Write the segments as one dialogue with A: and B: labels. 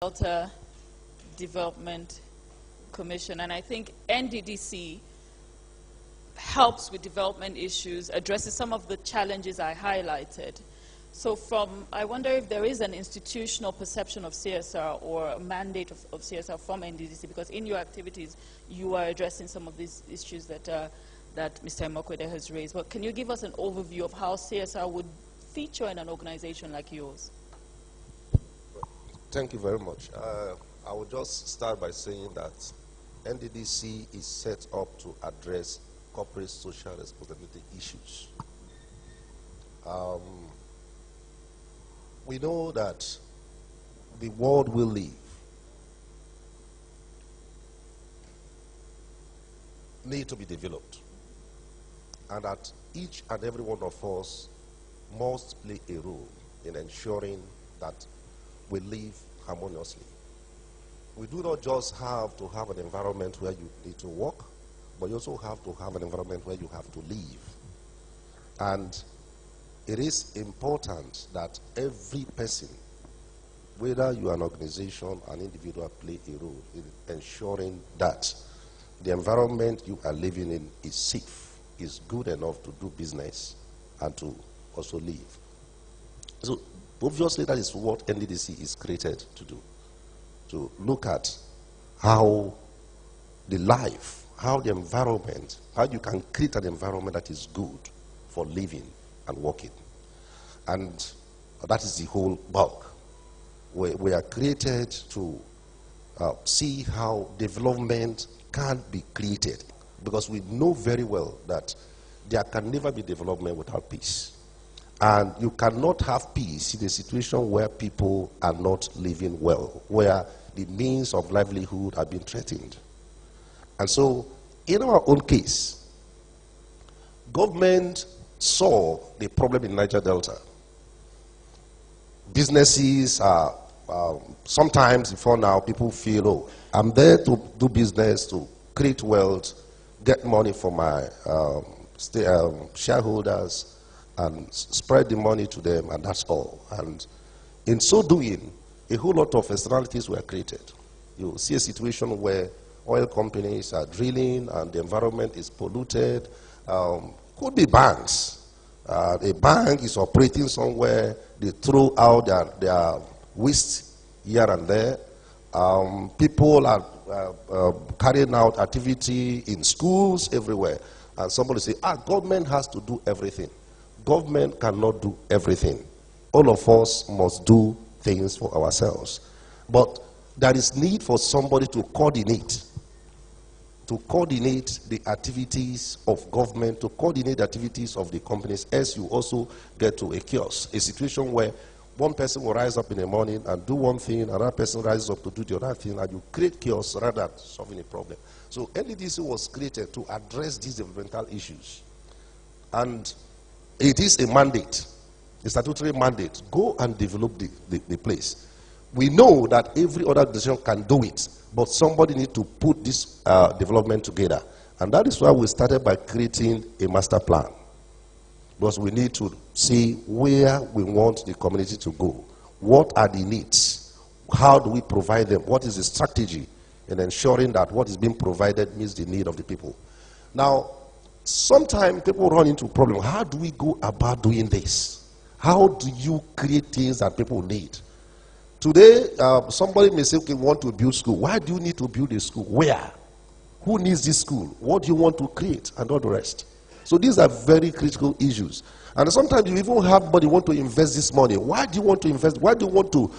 A: Delta Development Commission, and I think NDDC helps with development issues, addresses some of the challenges I highlighted. So I wonder if there is an institutional perception of CSR or a mandate of CSR from NDDC, because in your activities you are addressing some of these issues that Mr. Imokwede has raised. But can you give us an overview of how CSR would feature in an organization like yours?
B: Thank you very much. I will just start by saying that NDDC is set up to address corporate social responsibility issues. We know that the world we live need to be developed, and that each and every one of us must play a role in ensuring that we live harmoniously. We do not just have to have an environment where you need to work, but you also have to have an environment where you have to live. And it is important that every person, whether you are an organization, an individual, play a role in ensuring that the environment you are living in is safe, is good enough to do business and to also live. So obviously that is what NDDC is created to do, to look at how the life, how the environment, how you can create an environment that is good for living and working. And that is the whole bulk. We are created to see how development can be created, because we know very well that there can never be development without peace. And you cannot have peace in a situation where people are not living well, where the means of livelihood are being threatened. And so, in our own case, government saw the problem in Niger Delta. Businesses are, sometimes before now, people feel, oh, I'm there to do business, to create wealth, get money for my shareholders, and spread the money to them, and that's all. And in so doing, a whole lot of externalities were created. You see a situation where oil companies are drilling and the environment is polluted. Could be banks. A bank is operating somewhere, they throw out their waste here and there. People are carrying out activity in schools everywhere. And somebody say, government has to do everything. Government cannot do everything. All of us must do things for ourselves. But there is need for somebody to coordinate the activities of government, to coordinate the activities of the companies, as you also get to a kiosk, a situation where one person will rise up in the morning and do one thing, another person rises up to do the other thing, and you create chaos rather than solving a problem. So NDDC was created to address these developmental issues. And it is a mandate, a statutory mandate. Go and develop the place. We know that every other organization can do it, but somebody needs to put this development together. And that is why we started by creating a master plan. Because we need to see where we want the community to go. What are the needs? How do we provide them? What is the strategy in ensuring that what is being provided meets the need of the people? Now, sometimes people run into a problem. How do we go about doing this? How do you create things that people need? Today, somebody may say, okay, we want to build school. Why do you need to build a school? Where? Who needs this school? What do you want to create? And all the rest. So these are very critical issues. And sometimes you even have somebody want to invest this money. Why do you want to invest? Why do you want to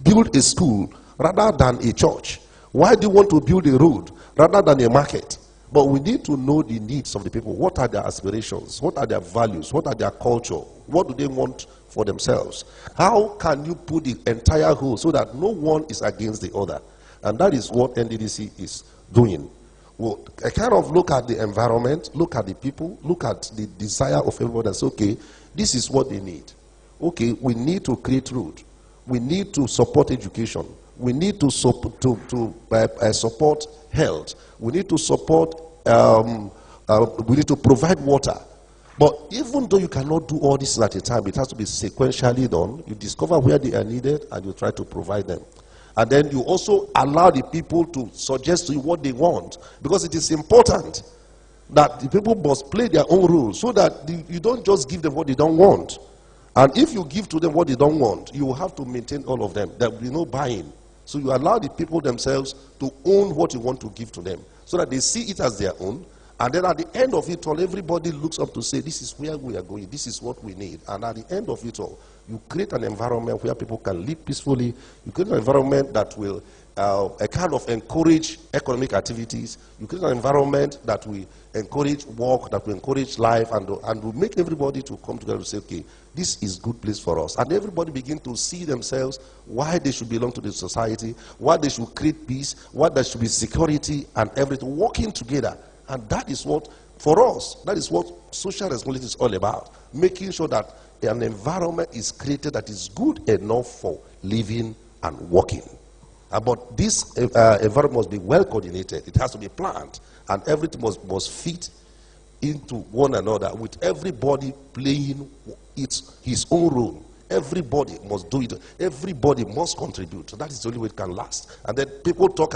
B: build a school rather than a church? Why do you want to build a road rather than a market? But we need to know the needs of the people. What are their aspirations? What are their values? What are their culture? What do they want for themselves? How can you put the entire whole so that no one is against the other? And that is what NDDC is doing. Well, I kind of look at the environment, look at the people, look at the desire of everyone and say, okay, this is what they need. Okay, we need to create road. We need to support education. We need to support health. We need to support, we need to provide water. But even though you cannot do all this at a time, it has to be sequentially done. You discover where they are needed and you try to provide them. And then you also allow the people to suggest to you what they want. Because it is important that the people must play their own rules so that you don't just give them what they don't want. And if you give to them what they don't want, you will have to maintain all of them. There will be no buying. So you allow the people themselves to own what you want to give to them so that they see it as their own. And then at the end of it all, everybody looks up to say, this is where we are going, this is what we need. And at the end of it all, you create an environment where people can live peacefully. You create an environment that will a kind of encourage economic activities. You create an environment that will encourage work, that will encourage life, and will make everybody to come together and say, okay, this is a good place for us. And everybody begin to see themselves why they should belong to the society, why they should create peace, why there should be security and everything, working together. And that is what, for us, that is what social responsibility is all about. Making sure that an environment is created that is good enough for living and working. But this environment must be well coordinated. It has to be planned. And everything must fit into one another, with everybody playing his own role. Everybody must do it. Everybody must contribute. So that is the only way it can last. And then people talk about